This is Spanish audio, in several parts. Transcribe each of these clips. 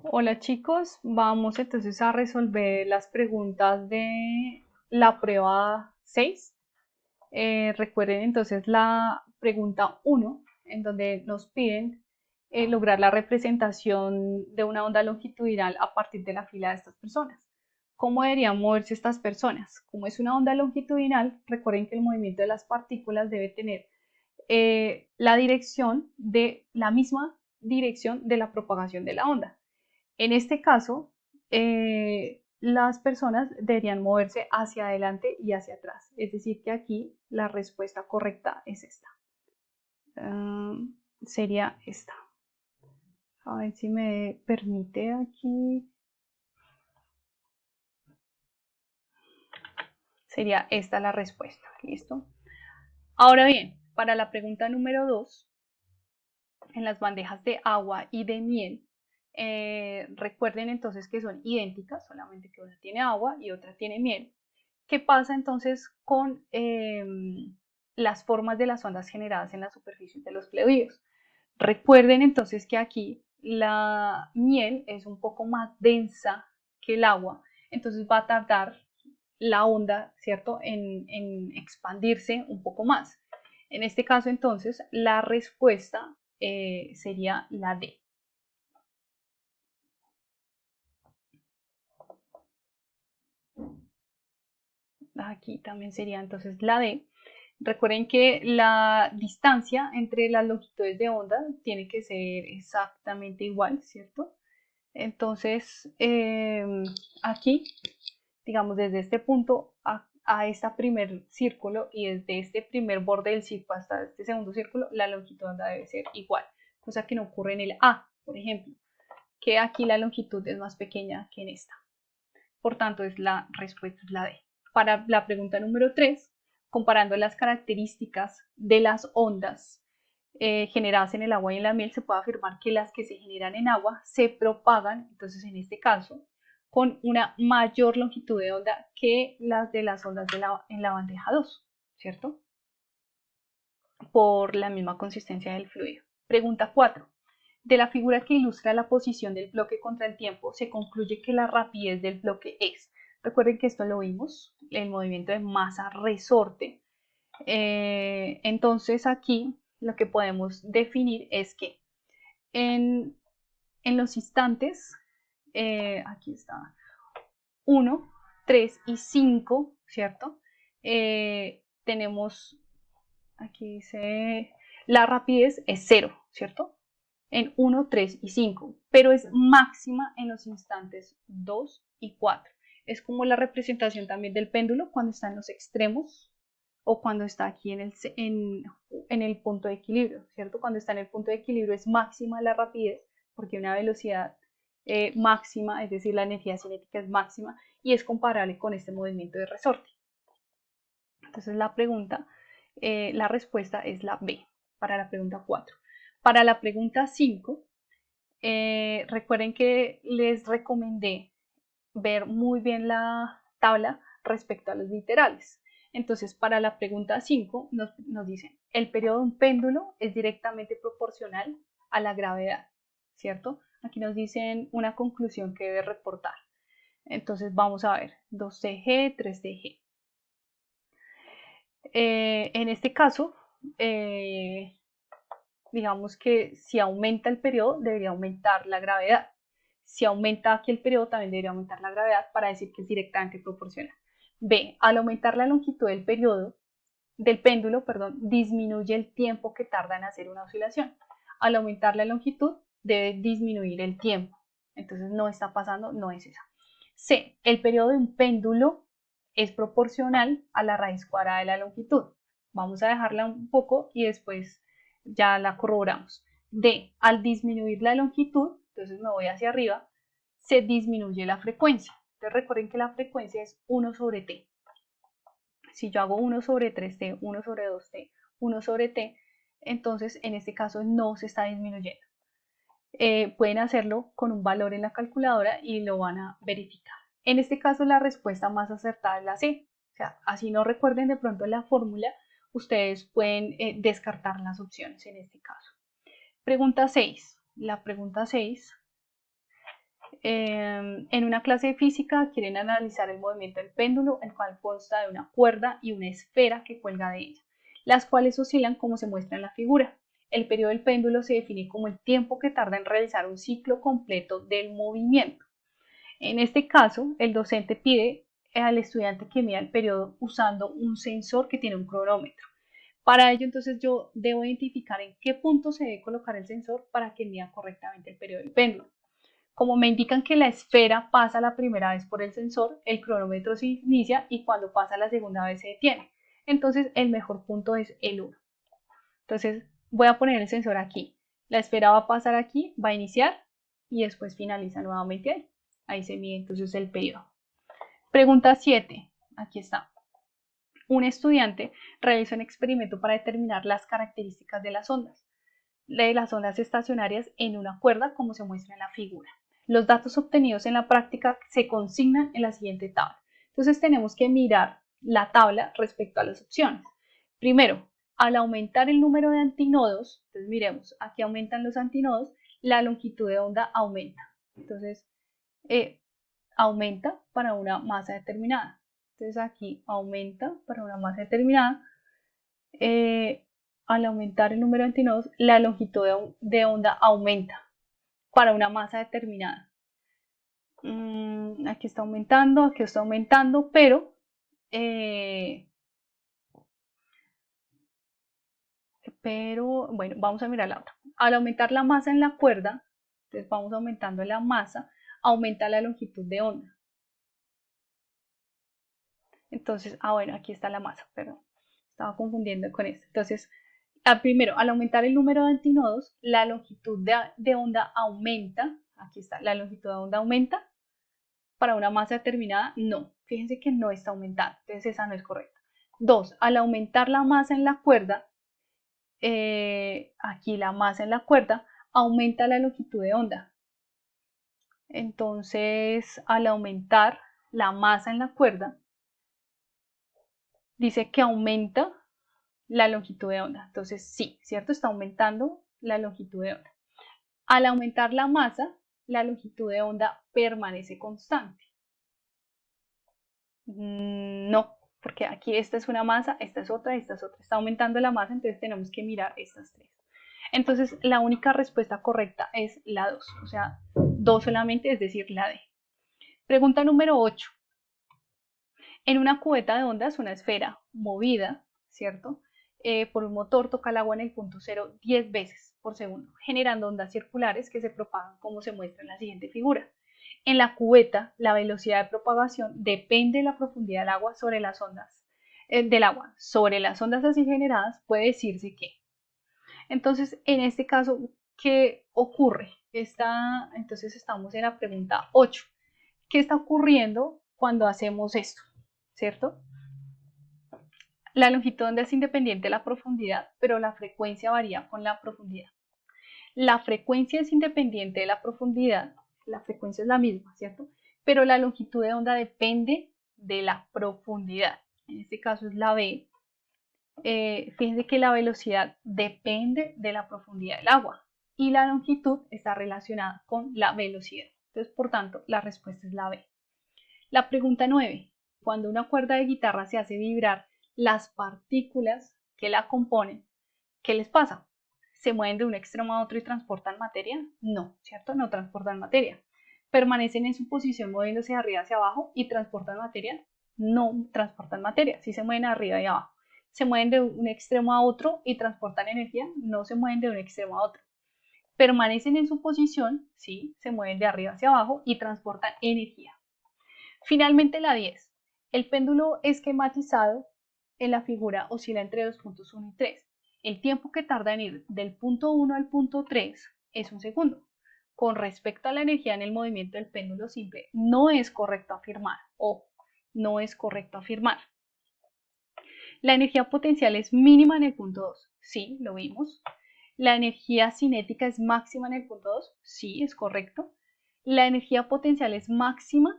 Hola chicos, vamos entonces a resolver las preguntas de la prueba 6. Recuerden entonces la pregunta 1, en donde nos piden lograr la representación de una onda longitudinal a partir de la fila de estas personas. ¿Cómo deberían moverse estas personas? Como es una onda longitudinal, recuerden que el movimiento de las partículas debe tener la misma dirección de la propagación de la onda. En este caso, las personas deberían moverse hacia adelante y hacia atrás. Es decir, que aquí la respuesta correcta es esta. Sería esta. A ver si me permite aquí. Sería esta la respuesta. ¿Listo? Ahora bien, para la pregunta número 2, en las bandejas de agua y de miel, recuerden entonces que son idénticas, solamente que una tiene agua y otra tiene miel. ¿Qué pasa entonces con las formas de las ondas generadas en la superficie de los fluidos? Recuerden entonces que aquí la miel es un poco más densa que el agua, entonces va a tardar la onda, ¿cierto?, en expandirse un poco más. En este caso, entonces, la respuesta sería la D. Aquí también sería entonces la D. Recuerden que la distancia entre las longitudes de onda tiene que ser exactamente igual, ¿cierto? Entonces, aquí, digamos, desde este punto a este primer círculo y desde este primer borde del círculo hasta este segundo círculo, la longitud de onda debe ser igual, cosa que no ocurre en el A, por ejemplo, que aquí la longitud es más pequeña que en esta. Por tanto, la respuesta es la D. Para la pregunta número 3, comparando las características de las ondas generadas en el agua y en la miel, se puede afirmar que las que se generan en agua se propagan, entonces en este caso, con una mayor longitud de onda que las de las ondas en la bandeja 2, ¿cierto? Por la misma consistencia del fluido. Pregunta 4. De la figura que ilustra la posición del bloque contra el tiempo, se concluye que la rapidez del bloque es. Recuerden que esto lo vimos, el movimiento de masa-resorte. Entonces aquí lo que podemos definir es que en los instantes, aquí está, 1, 3 y 5, ¿cierto? Tenemos, aquí dice, la rapidez es 0, ¿cierto? En 1, 3 y 5, pero es máxima en los instantes 2 y 4. Es como la representación también del péndulo cuando está en los extremos o cuando está aquí en el punto de equilibrio, ¿cierto? Cuando está en el punto de equilibrio es máxima la rapidez porque una velocidad máxima, es decir, la energía cinética es máxima y es comparable con este movimiento de resorte. Entonces la respuesta es la B para la pregunta 4. Para la pregunta 5, recuerden que les recomendé ver muy bien la tabla respecto a los literales. Entonces, para la pregunta 5 nos dicen, el periodo de un péndulo es directamente proporcional a la gravedad, ¿cierto? Aquí nos dicen una conclusión que debe reportar. Entonces, vamos a ver, 2CG, 3DG. En este caso, digamos que si aumenta el periodo, debería aumentar la gravedad. Si aumenta aquí el periodo, también debería aumentar la gravedad para decir que es directamente proporcional. B, al aumentar la longitud del periodo, del péndulo, perdón, disminuye el tiempo que tarda en hacer una oscilación. Al aumentar la longitud, debe disminuir el tiempo. Entonces no está pasando, no es esa. C, el periodo de un péndulo es proporcional a la raíz cuadrada de la longitud. Vamos a dejarla un poco y después ya la corroboramos. D, al disminuir la longitud, entonces me voy hacia arriba, se disminuye la frecuencia. Entonces recuerden que la frecuencia es 1 sobre t. Si yo hago 1 sobre 3t, 1 sobre 2t, 1 sobre t, entonces en este caso no se está disminuyendo. Pueden hacerlo con un valor en la calculadora y lo van a verificar. En este caso la respuesta más acertada es la C. O sea, así no recuerden de pronto la fórmula, ustedes pueden descartar las opciones en este caso. Pregunta 6. La pregunta 6 En una clase de física quieren analizar el movimiento del péndulo, el cual consta de una cuerda y una esfera que cuelga de ella, las cuales oscilan como se muestra en la figura. El periodo del péndulo se define como el tiempo que tarda en realizar un ciclo completo del movimiento. En este caso, el docente pide al estudiante que mida el periodo usando un sensor que tiene un cronómetro. Para ello, entonces, yo debo identificar en qué punto se debe colocar el sensor para que mida correctamente el periodo del péndulo. Como me indican que la esfera pasa la primera vez por el sensor, el cronómetro se inicia y cuando pasa la segunda vez se detiene. Entonces, el mejor punto es el 1. Entonces, voy a poner el sensor aquí. La esfera va a pasar aquí, va a iniciar y después finaliza nuevamente ahí. Ahí se mide entonces el periodo. Pregunta 7. Aquí está. Un estudiante realiza un experimento para determinar las características de las ondas estacionarias en una cuerda como se muestra en la figura. Los datos obtenidos en la práctica se consignan en la siguiente tabla. Entonces tenemos que mirar la tabla respecto a las opciones. Primero, al aumentar el número de antinodos, entonces miremos, aquí aumentan los antinodos, la longitud de onda aumenta. Entonces, aumenta para una masa determinada. Entonces aquí aumenta para una masa determinada. Al aumentar el número de antinodos, la longitud de onda aumenta para una masa determinada. Aquí está aumentando, pero bueno, vamos a mirar la otra. Al aumentar la masa en la cuerda, entonces vamos aumentando la masa, aumenta la longitud de onda. Entonces, bueno, aquí está la masa, perdón, estaba confundiendo con esto. Entonces, primero, al aumentar el número de antinodos, la longitud de onda aumenta. Aquí está, la longitud de onda aumenta. Para una masa determinada, no. Fíjense que no está aumentando, entonces esa no es correcta. 2. Al aumentar la masa en la cuerda, aquí la masa en la cuerda, aumenta la longitud de onda. Entonces, al aumentar la masa en la cuerda, dice que aumenta la longitud de onda. Entonces, sí, ¿cierto? Está aumentando la longitud de onda. Al aumentar la masa, la longitud de onda permanece constante. No, porque aquí esta es una masa, esta es otra, esta es otra. Está aumentando la masa, entonces tenemos que mirar estas tres. Entonces, la única respuesta correcta es la 2, o sea, 2 solamente, es decir, la D. Pregunta número 8. En una cubeta de ondas, una esfera movida, ¿cierto? Por un motor toca el agua en el punto cero 10 veces por segundo, generando ondas circulares que se propagan como se muestra en la siguiente figura. En la cubeta, la velocidad de propagación depende de la profundidad del agua sobre las ondas Sobre las ondas así generadas puede decirse que. Entonces, en este caso, ¿qué ocurre? Entonces estamos en la pregunta 8. ¿Qué está ocurriendo cuando hacemos esto? ¿Cierto? La longitud de onda es independiente de la profundidad, pero la frecuencia varía con la profundidad. La frecuencia es independiente de la profundidad, la frecuencia es la misma, ¿cierto? Pero la longitud de onda depende de la profundidad. En este caso es la B. Fíjense que la velocidad depende de la profundidad del agua y la longitud está relacionada con la velocidad. Entonces, por tanto, la respuesta es la B. La pregunta 9. Cuando una cuerda de guitarra se hace vibrar, las partículas que la componen, ¿qué les pasa? ¿Se mueven de un extremo a otro y transportan materia? No, ¿cierto? No transportan materia. ¿Permanecen en su posición moviéndose de arriba hacia abajo y transportan materia? No transportan materia, sí se mueven arriba y abajo. ¿Se mueven de un extremo a otro y transportan energía? No se mueven de un extremo a otro. ¿Permanecen en su posición? Sí, se mueven de arriba hacia abajo y transportan energía. Finalmente la 10. El péndulo esquematizado en la figura oscila entre los puntos 1 y 3. El tiempo que tarda en ir del punto 1 al punto 3 es un segundo. Con respecto a la energía en el movimiento del péndulo simple, no es correcto afirmar, no es correcto afirmar. La energía potencial es mínima en el punto 2, sí, lo vimos. La energía cinética es máxima en el punto 2, sí, es correcto. La energía potencial es máxima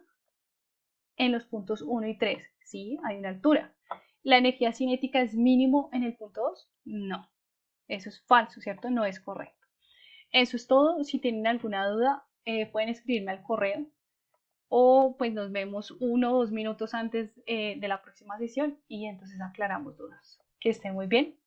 en los puntos 1 y 3, sí, hay una altura. ¿La energía cinética es mínimo en el punto 2? No, eso es falso, ¿cierto? No es correcto. Eso es todo. Si tienen alguna duda, pueden escribirme al correo o pues nos vemos 1 o 2 minutos antes de la próxima sesión y entonces aclaramos dudas. Que estén muy bien.